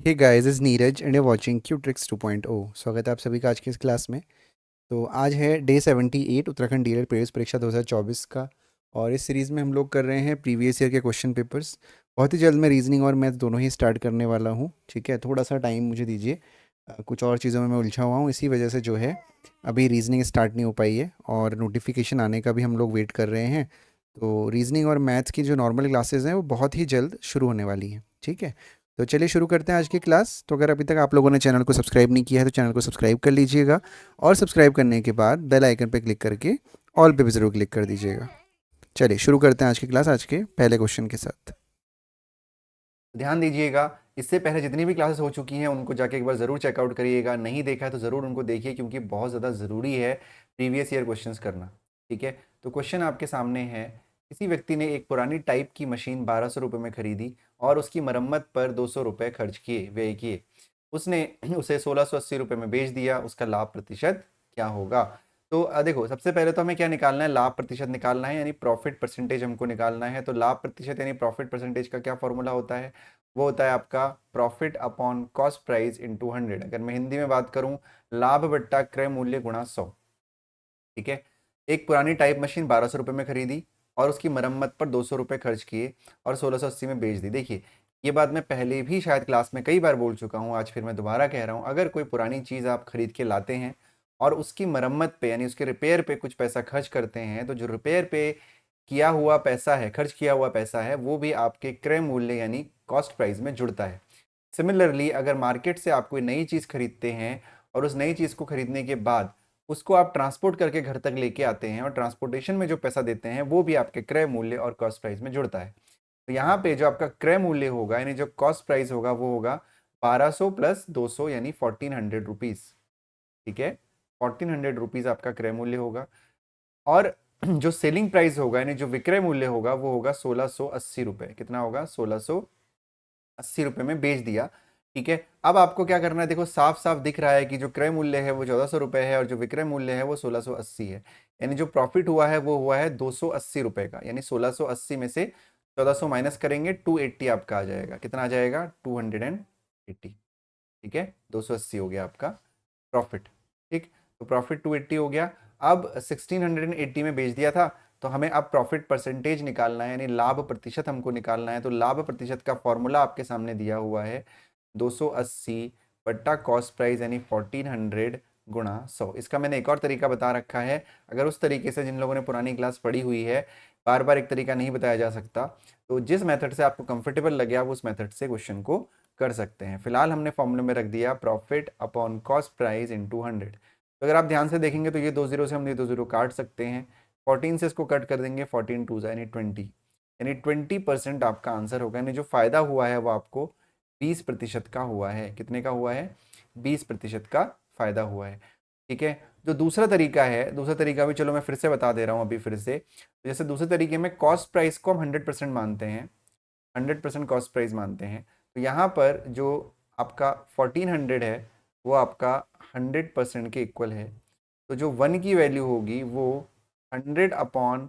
Hey guys, is Neeraj and you watching Q tricks 2.0। स्वागत है आप सभी का आज की इस क्लास में। तो आज है डे 78 उत्तराखंड डीएलएड प्रवेश परीक्षा 2024 का। और इस सीरीज़ में हम लोग कर रहे हैं प्रीवियस ईयर के क्वेश्चन पेपर्स। बहुत ही जल्द मैं रीजनिंग और मैथ दोनों ही स्टार्ट करने वाला हूँ। ठीक है, थोड़ा सा टाइम मुझे दीजिए। कुछ और चीज़ों में मैं उलझा हुआ हूँ, इसी वजह से जो है अभी रीजनिंग स्टार्ट नहीं हो पाई है और नोटिफिकेशन आने का भी हम लोग वेट कर रहे हैं। तो रीजनिंग और मैथ्स की जो नॉर्मल क्लासेज हैं वो बहुत ही जल्द शुरू होने वाली हैं। ठीक है, तो चलिए शुरू करते हैं आज की क्लास। तो अगर अभी तक आप लोगों ने चैनल को सब्सक्राइब नहीं किया है तो चैनल को सब्सक्राइब कर लीजिएगा और सब्सक्राइब करने के बाद बेल आइकन पर क्लिक करके ऑल पे भी ज़रूर क्लिक कर दीजिएगा। चलिए शुरू करते हैं आज की क्लास आज के पहले क्वेश्चन के साथ। ध्यान दीजिएगा, इससे पहले जितनी भी क्लासेस हो चुकी हैं उनको जाके एक बार ज़रूर चेकआउट करिएगा। नहीं देखा है तो ज़रूर उनको देखिए, क्योंकि बहुत ज़्यादा ज़रूरी है प्रीवियस ईयर क्वेश्चंस करना। ठीक है, तो क्वेश्चन आपके सामने है। किसी व्यक्ति ने एक पुरानी टाइप की मशीन 1200 रुपये में खरीदी और उसकी मरम्मत पर 200 रुपये खर्च किए व्यय किए। उसने उसे 1680 रुपये में बेच दिया। उसका लाभ प्रतिशत क्या होगा? तो देखो, सबसे पहले तो हमें क्या निकालना है? लाभ प्रतिशत निकालना है, यानी प्रॉफिट परसेंटेज हमको निकालना है। तो लाभ प्रतिशत यानी प्रॉफिट परसेंटेज का क्या फॉर्मूला होता है? वो होता है आपका profit upon cost price into 100। अगर मैं हिंदी में बात करूं, लाभ बट्टा क्रय मूल्य गुणा 100। ठीक है, एक पुरानी टाइप मशीन 1200 रुपये में खरीदी और उसकी मरम्मत पर 200 रुपये खर्च किए और 1680 में बेच दी। देखिए, ये बात मैं पहले भी शायद क्लास में कई बार बोल चुका हूँ, आज फिर मैं दोबारा कह रहा हूँ। अगर कोई पुरानी चीज़ आप खरीद के लाते हैं और उसकी मरम्मत पे यानी उसके रिपेयर पे कुछ पैसा खर्च करते हैं, तो जो रिपेयर पे किया हुआ पैसा है, खर्च किया हुआ पैसा है, वो भी आपके क्रय मूल्य यानी कॉस्ट प्राइस में जुड़ता है। सिमिलरली, अगर मार्केट से आप कोई नई चीज़ खरीदते हैं और उस नई चीज़ को खरीदने के बाद उसको आप ट्रांसपोर्ट करके घर तक लेके आते हैं और ट्रांसपोर्टेशन में जो पैसा देते हैं वो भी आपके क्रय मूल्य और कॉस्ट प्राइस में जुड़ता है। तो यहाँ पे जो आपका क्रय मूल्य होगा यानी जो कॉस्ट प्राइस होगा वो होगा 1200 प्लस 200 यानी 1400 रुपीज़। ठीक है, 1400 रुपीज़ आपका क्रय मूल्य होगा। और जो सेलिंग प्राइस होगा यानी जो विक्रय मूल्य होगा वो होगा 1680 रुपये। कितना होगा? 1680 रुपये में बेच दिया। ठीक है, अब आपको क्या करना है? देखो, साफ साफ दिख रहा है कि जो क्रय मूल्य है वो 1400 रुपये है और जो विक्रय मूल्य है वो 1680 है। यानी जो प्रॉफिट हुआ है वो हुआ है 280 रुपये का। यानी 1680 में से 1400 माइनस करेंगे, 280 आपका आ जाएगा। कितना आ जाएगा? 280। ठीक है, 280 हो गया आपका प्रॉफिट। ठीक, तो प्रॉफिट 280 हो गया। अब 1680 में बेच दिया था, तो हमें अब प्रॉफिट परसेंटेज निकालना है, यानी लाभ प्रतिशत हमको निकालना है। तो लाभ प्रतिशत का फॉर्मूला आपके सामने दिया हुआ है, 280 बट्टा कॉस्ट प्राइस यानी 1400 गुणा 100। इसका मैंने एक और तरीका बता रखा है। अगर उस तरीके से जिन लोगों ने पुरानी क्लास पढ़ी हुई है, बार बार एक तरीका नहीं बताया जा सकता। तो जिस मेथड से आपको कंफर्टेबल लगे आप उस मेथड से क्वेश्चन को कर सकते हैं। फिलहाल हमने फॉर्मूले में रख दिया profit upon cost price into 100। तो अगर आप ध्यान से देखेंगे तो ये 2 0 से हम ये 2 0 काट सकते हैं। 14 से इसको कट कर देंगे, 14 टू यानी 20, यानी 20% आपका आंसर होगा। यानी जो फायदा हुआ है वो आपको 20% का हुआ है। कितने का हुआ है? 20% का फायदा हुआ है। ठीक है, जो दूसरा तरीका है, दूसरा तरीका भी चलो मैं फिर से बता दे रहा हूँ अभी फिर से। जैसे दूसरे तरीके में कॉस्ट प्राइस को हम 100% मानते हैं, 100% कॉस्ट प्राइस मानते हैं। तो यहाँ पर जो आपका 1400 है वो आपका 100% के इक्वल है। तो जो 1 की वैल्यू होगी वो 100 अपॉन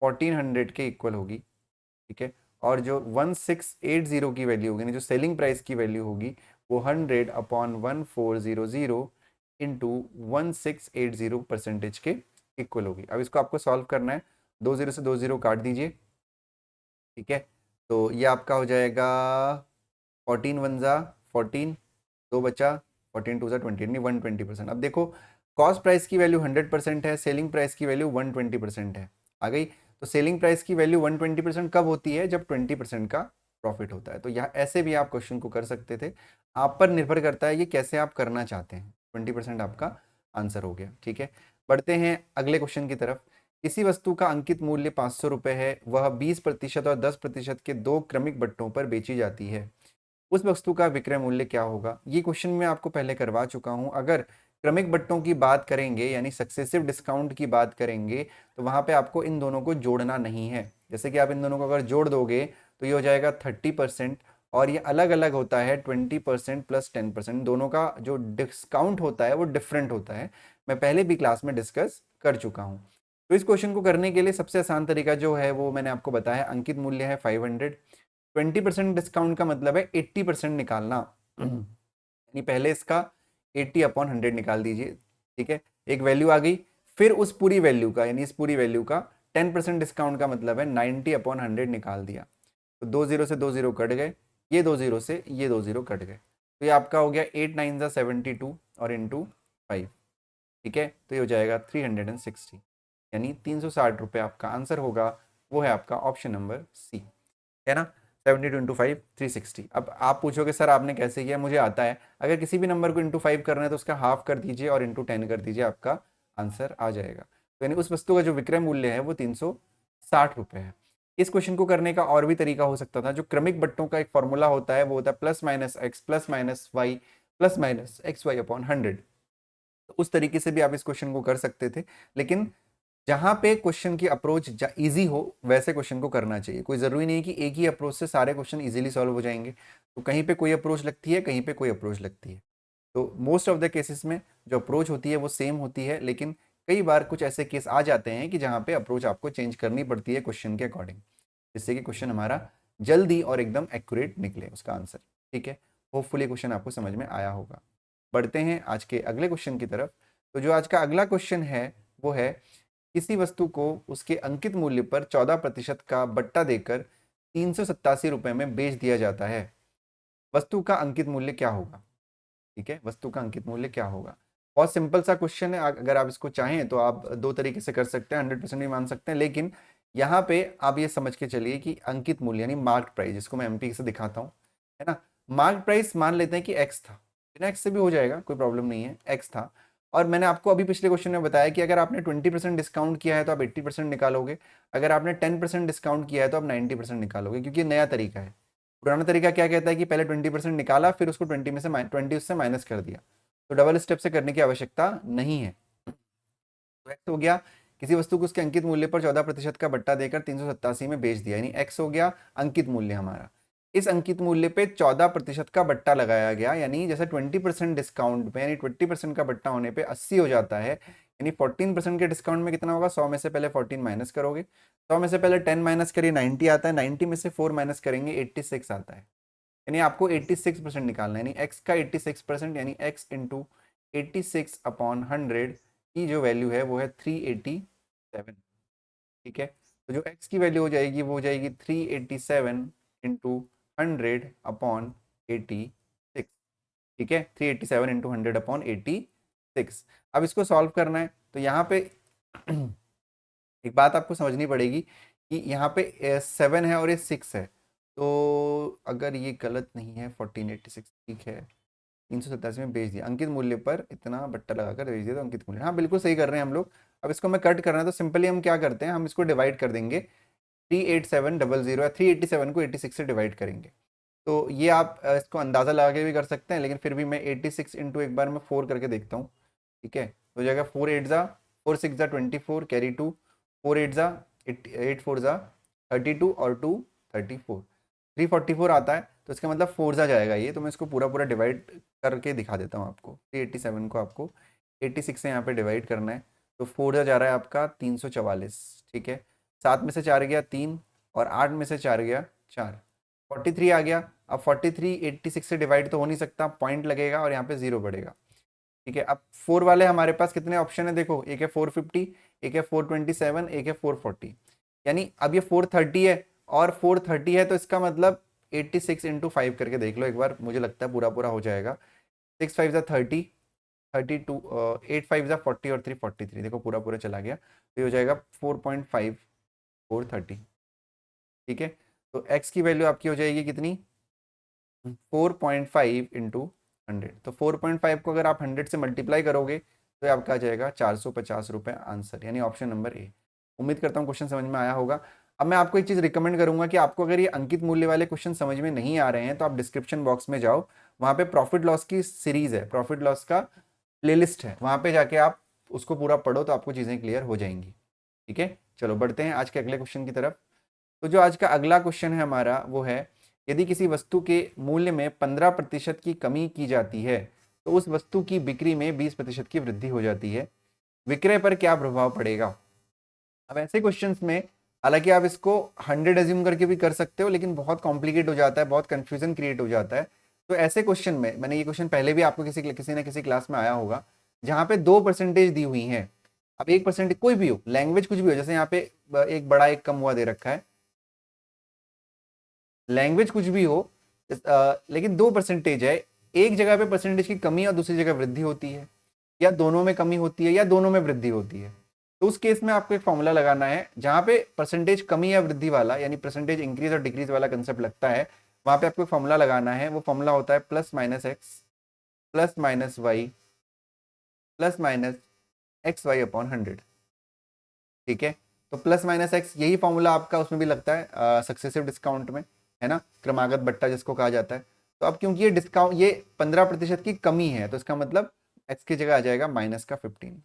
1400 के इक्वल होगी। ठीक है, और जो 1680 की वैल्यू होगी, जो सेलिंग प्राइस की वैल्यू होगी, वो 100 अपॉन 1400 इंटू 1680 परसेंटेज के इक्वल होगी। अब इसको आपको सॉल्व करना है। 2 0 से 2 0 काट दीजिए। ठीक है, तो ये आपका हो जाएगा 14 वन ज़ा 14, 2 बचा, 14 टू ज़ा 20, यानी 120%। अब देखो, कॉस्ट प्राइस की वैल्यू 100% है, सेलिंग प्राइस की वैल्यू 120% है। आ गई? तो सेलिंग प्राइस की वैल्यू 120% कब होती है? जब 20% का प्रॉफिट होता है। तो यहाँ ऐसे भी आप क्वेश्चन को कर सकते थे। आप पर निर्भर करता है ये कैसे आप करना चाहते हैं। 20% आपका आंसर हो गया। ठीक है, बढ़ते हैं अगले क्वेश्चन की तरफ। किसी वस्तु का अंकित मूल्य 500 रुपये है, वह 20% और 10% के दो क्रमिक बट्टों पर बेची जाती है। उस वस्तु का विक्रय मूल्य क्या होगा? ये क्वेश्चन मैं आपको पहले करवा चुका हूं। अगर क्रमिक बट्टों की बात करेंगे यानी सक्सेसिव डिस्काउंट की बात करेंगे, तो वहां पे आपको इन दोनों को जोड़ना नहीं है। जैसे कि आप इन दोनों को अगर जोड़ दोगे तो ये हो जाएगा 30%, और ये अलग अलग होता है 20% प्लस 10%। दोनों का जो डिस्काउंट होता है वो डिफरेंट होता है, मैं पहले भी क्लास में डिस्कस कर चुका हूँ। तो इस क्वेश्चन को करने के लिए सबसे आसान तरीका जो है वो मैंने आपको बताया। अंकित मूल्य है 500, 20% डिस्काउंट का मतलब है 80% निकालना। यानी पहले इसका 80/100 निकाल दीजिए, ठीक है, एक वैल्यू आ गई। फिर उस पूरी वैल्यू का, यानी इस पूरी वैल्यू का 10% डिस्काउंट का मतलब है 90/100 निकाल दिया। तो 2 0 से 2 0 कट गए, ये 2 0 से ये 2 0 कट गए, तो ये आपका हो गया 8 9 72 और इंटू 5, ठीक है। तो ये हो जाएगा 360, यानी 360 आपका आंसर होगा। वो है आपका ऑप्शन नंबर सी, है ना। 72 इंटू 5 360। अब आप पूछोगे सर आपने कैसे किया, मुझे आता है। अगर किसी भी नंबर को इंटू 5 करना है तो उसका हाफ कर दीजिए और इंटू 10 कर दीजिए, आपका आंसर आ जाएगा। तो यानी उस वस्तु का जो विक्रय मूल्य है वो 360 है। इस क्वेश्चन को करने का और भी तरीका हो सकता था। जो क्रमिक बट्टों का एक फॉर्मूला होता है वो होता है plus minus X plus minus Y plus minus X Y upon 100। उस तरीके से भी आप इस क्वेश्चन को कर सकते थे, लेकिन जहां पे क्वेश्चन की अप्रोच इजी हो वैसे क्वेश्चन को करना चाहिए। कोई जरूरी नहीं कि एक ही अप्रोच से सारे क्वेश्चन इजीली सॉल्व हो जाएंगे। तो कहीं पे कोई अप्रोच लगती है, कहीं पे कोई अप्रोच लगती है। तो मोस्ट ऑफ द केसेस में जो अप्रोच होती है वो सेम होती है, लेकिन कई बार कुछ ऐसे केस आ जाते हैं कि जहाँ पे अप्रोच आपको चेंज करनी पड़ती है क्वेश्चन के अकॉर्डिंग, जिससे कि क्वेश्चन हमारा जल्दी और एकदम एक्यूरेट निकले उसका आंसर, ठीक है। होपफुली क्वेश्चन आपको समझ में आया होगा। बढ़ते हैं आज के अगले क्वेश्चन की तरफ। तो जो आज का अगला क्वेश्चन है वो है, किसी वस्तु को उसके अंकित मूल्य पर 14% का बट्टा देकर 387 रुपए में बेच दिया जाता है। वस्तु का अंकित मूल्य क्या होगा, ठीक है, वस्तु का अंकित मूल्य क्या होगा। बहुत सिंपल सा क्वेश्चन है। अगर आप इसको चाहें तो आप दो तरीके से कर सकते हैं, 100% भी मान सकते हैं, लेकिन यहाँ पे आप ये समझ के चलिए कि अंकित मूल्य यानी मार्क प्राइस, जिसको मैं एमपी से दिखाता हूँ, है ना। मार्क प्राइस मान लेते हैं कि एक्स था, बिना एक्स से भी हो जाएगा, कोई प्रॉब्लम नहीं है, एक्स था। और मैंने आपको अभी पिछले क्वेश्चन में बताया कि अगर आपने 20% डिस्काउंट किया है तो आप 80% निकालोगे, अगर आपने 10% डिस्काउंट किया है तो आप 90% निकालोगे, क्योंकि ये नया तरीका है। पुराना तरीका क्या कहता है कि पहले 20% निकाला, फिर उसको 20 में से 20 उससे माइनस कर दिया। तो डबल स्टेप से करने की आवश्यकता नहीं है। तो एक्स हो गया, किसी वस्तु को उसके अंकित मूल्य पर 14% का बट्टा देकर 387 में बेच दिया, यानी एक्स हो गया अंकित मूल्य हमारा। इस अंकित मूल्य पे 14% का बट्टा लगाया गया, यानी जैसे 20% डिस्काउंट पे, यानी 20% का बट्टा होने पे 80 हो जाता है, यानी 14% के डिस्काउंट में कितना होगा, 100 में से पहले 14 माइनस करोगे, 100 में से पहले 10 माइनस करिए 90 आता है, 90 में से 4 माइनस करेंगे 86 आता है। यानी आपको 86% निकालना है, यानी x का 86%, यानी x इंटू 86/100 की जो वैल्यू है वो है 387, ठीक है। तो जो x की वैल्यू हो जाएगी वो हो जाएगी 387 इंटू 100/86, ठीक है, 387 इंटू 100/86। अब इसको सॉल्व करना है तो यहाँ पे एक बात आपको समझनी पड़ेगी कि यहाँ पे 7 है और ये 6 है, तो अगर ये गलत नहीं है 1486, ठीक है, 387 में बेच दिया, अंकित मूल्य पर इतना बट्टा लगाकर बेच दिया तो अंकित मूल्य, हाँ बिल्कुल सही कर रहे हैं हम लोग। अब इसको हमें कट करना है तो सिंपली हम क्या करते हैं, हम इसको डिवाइड कर देंगे, 38700 या 387 को 86 से डिवाइड करेंगे। तो ये आप इसको अंदाज़ा लगा के भी कर सकते हैं, लेकिन फिर भी मैं 86 इंटू एक बार मैं 4 करके देखता हूँ, ठीक है। तो हो जाएगा 4 8 ज़ा 4 6 ज़ा 24 कैरी 2, 4 8 ज़ा 8 4 ज़ा 32 और 2 34, 344 आता है, तो इसका मतलब 4 ज़ा जाएगा ये। तो मैं इसको पूरा पूरा डिवाइड करके दिखा देता हूँ आपको। 387 को आपको 86 से यहाँ पे डिवाइड करना है, तो 4 ज़ा जा रहा है आपका 344, ठीक है। 7 में से 4 गया 3 और 8 में से 4 गया 4, 43 आ गया। अब 43 86 से डिवाइड तो हो नहीं सकता, पॉइंट लगेगा और यहाँ पे 0 बढ़ेगा, ठीक है। अब 4 वाले हमारे पास कितने ऑप्शन है देखो, एक है 450, एक है 427, एक है 440, यानी अब ये 430 है और 430 है, तो इसका मतलब 86 इंटू 5 करके देख लो एक बार, मुझे लगता है पूरा पूरा हो जाएगा। 6 5 ज़ा 30, 32 8 5 ज़ा 40 और 3 43, देखो पूरा पूरा चला गया, तो ये हो जाएगा 4.5 430, ठीक है। तो x की वैल्यू आपकी हो जाएगी कितनी, 4.5 इंटू 100। तो 4.5 को अगर आप 100 से मल्टीप्लाई करोगे तो ये आपका आ जाएगा 450 रुपये आंसर, यानी ऑप्शन नंबर ए। उम्मीद करता हूँ क्वेश्चन समझ में आया होगा। अब मैं आपको एक चीज़ रिकमेंड करूंगा कि आपको अगर ये अंकित मूल्य वाले क्वेश्चन समझ में नहीं आ रहे हैं तो आप डिस्क्रिप्शन बॉक्स में जाओ, वहाँ पे प्रॉफिट लॉस की सीरीज है, प्रॉफिट लॉस का प्लेलिस्ट है, वहाँ पे जाके आप उसको पूरा पढ़ो तो आपको चीज़ें क्लियर हो जाएंगी, ठीक है। चलो बढ़ते हैं आज के अगले क्वेश्चन की तरफ। तो जो आज का अगला क्वेश्चन है हमारा वो है, यदि किसी वस्तु के मूल्य में 15% की कमी की जाती है तो उस वस्तु की बिक्री में 20% की वृद्धि हो जाती है, विक्रय पर क्या प्रभाव पड़ेगा। अब ऐसे क्वेश्चंस में हालांकि आप इसको 100 एज्यूम करके भी कर सकते हो, लेकिन बहुत कॉम्प्लिकेट हो जाता है, बहुत कंफ्यूजन क्रिएट हो जाता है। तो ऐसे क्वेश्चन में, मैंने ये क्वेश्चन पहले भी आपको किसी न किसी क्लास में आया होगा, जहाँ पे 2% दी हुई है। अब 1% कोई भी हो, लैंग्वेज कुछ भी हो, जैसे यहाँ पे एक बड़ा एक कम हुआ दे रखा है, लैंग्वेज कुछ भी हो, लेकिन 2% है, एक जगह पे परसेंटेज की कमी और दूसरी जगह वृद्धि होती है, या दोनों में कमी होती है, या दोनों में वृद्धि होती है। तो उस केस में आपको एक फॉर्मूला लगाना है, जहां पे परसेंटेज कमी या वृद्धि वाला, यानी परसेंटेज इंक्रीज और डिक्रीज वाला कंसेप्ट लगता है, वहां पे आपको एक फॉर्मूला लगाना है। वो फॉर्मूला होता है plus minus X plus minus Y plus minus X Y upon 100। ठीक है, तो प्लस माइनस एक्स, यही फॉर्मूला आपका उसमें भी लगता है सक्सेसिव डिस्काउंट में, है ना, क्रमागत बट्टा जिसको कहा जाता है। तो अब क्योंकि ये डिस्काउंट, ये 15% की कमी है, तो इसका मतलब एक्स की जगह आ जाएगा माइनस का 15।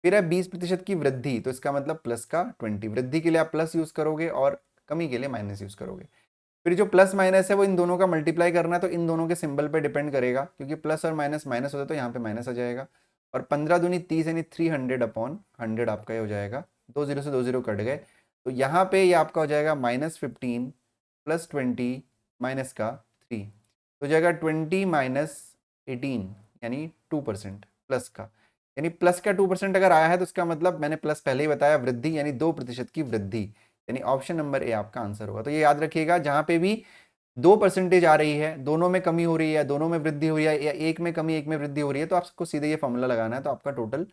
फिर है 20% की वृद्धि, तो इसका मतलब प्लस का 20। वृद्धि के लिए आप प्लस यूज करोगे और कमी के लिए माइनस यूज करोगे। फिर जो प्लस माइनस है वो इन दोनों का मल्टीप्लाई करना है, तो इन दोनों के सिंबल पे डिपेंड करेगा, क्योंकि प्लस और माइनस माइनस होता है तो यहाँ पे माइनस आ जाएगा। और 15 दूनी 30 यानी 300 अपॉन 100 आपका ये हो जाएगा। 2 जीरो से 2 जीरो कट गए, तो यहाँ पे ये आपका हो जाएगा -15 प्लस 20 माइनस का 3, तो हो जाएगा 20 माइनस 18 यानी 2% प्लस का। यानी प्लस का 2% अगर आया है तो इसका मतलब, मैंने प्लस पहले ही बताया, वृद्धि यानी 2% की वृद्धि, यानी ऑप्शन नंबर ए आपका आंसर होगा। तो ये याद रखिएगा, जहां पे भी 2% आ रही है, दोनों में कमी हो रही है, दोनों में वृद्धि हो रही है, या एक में कमी एक में वृद्धि हो रही है, तो आपको सीधे ये फॉर्मूला लगाना है, तो आपका टोटल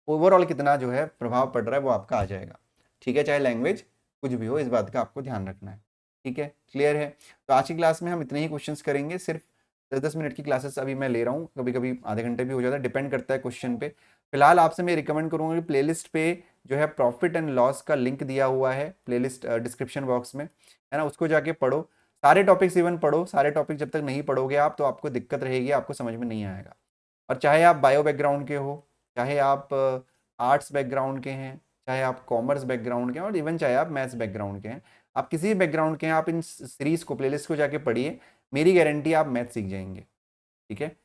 ओवरऑल कितना जो है प्रभाव पड़ रहा है वो आपका आ जाएगा। ठीक है, चाहे लैंग्वेज कुछ भी हो, इस बात का आपको ध्यान रखना है। ठीक है, क्लियर है। तो आज की क्लास में हम इतने ही क्वेश्चंस करेंगे, सिर्फ 10-10 मिनट की क्लासेस अभी मैं ले रहा हूँ, कभी कभी आधे घंटे भी हो जाता है, डिपेंड करता है क्वेश्चन पे। फिलहाल आपसे मैं रिकमेंड करूंगा कि प्लेलिस्ट पे जो है प्रॉफिट एंड लॉस का लिंक दिया हुआ है, प्लेलिस्ट डिस्क्रिप्शन बॉक्स में, है ना, उसको जाके पढ़ो। सारे टॉपिक्स इवन पढ़ो, सारे टॉपिक जब तक नहीं पढ़ोगे आप, तो आपको दिक्कत रहेगी, आपको समझ में नहीं आएगा। और चाहे आप बायो बैकग्राउंड के हो, चाहे आप आर्ट्स बैकग्राउंड के हैं, चाहे आप कॉमर्स बैकग्राउंड के हैं, और इवन चाहे आप मैथ्स बैकग्राउंड के हैं, आप किसी भी बैकग्राउंड के हैं, आप इन सीरीज़ को, प्लेलिस्ट को जाके पढ़िए, मेरी गारंटी आप मैथ सीख जाएंगे। ठीक है।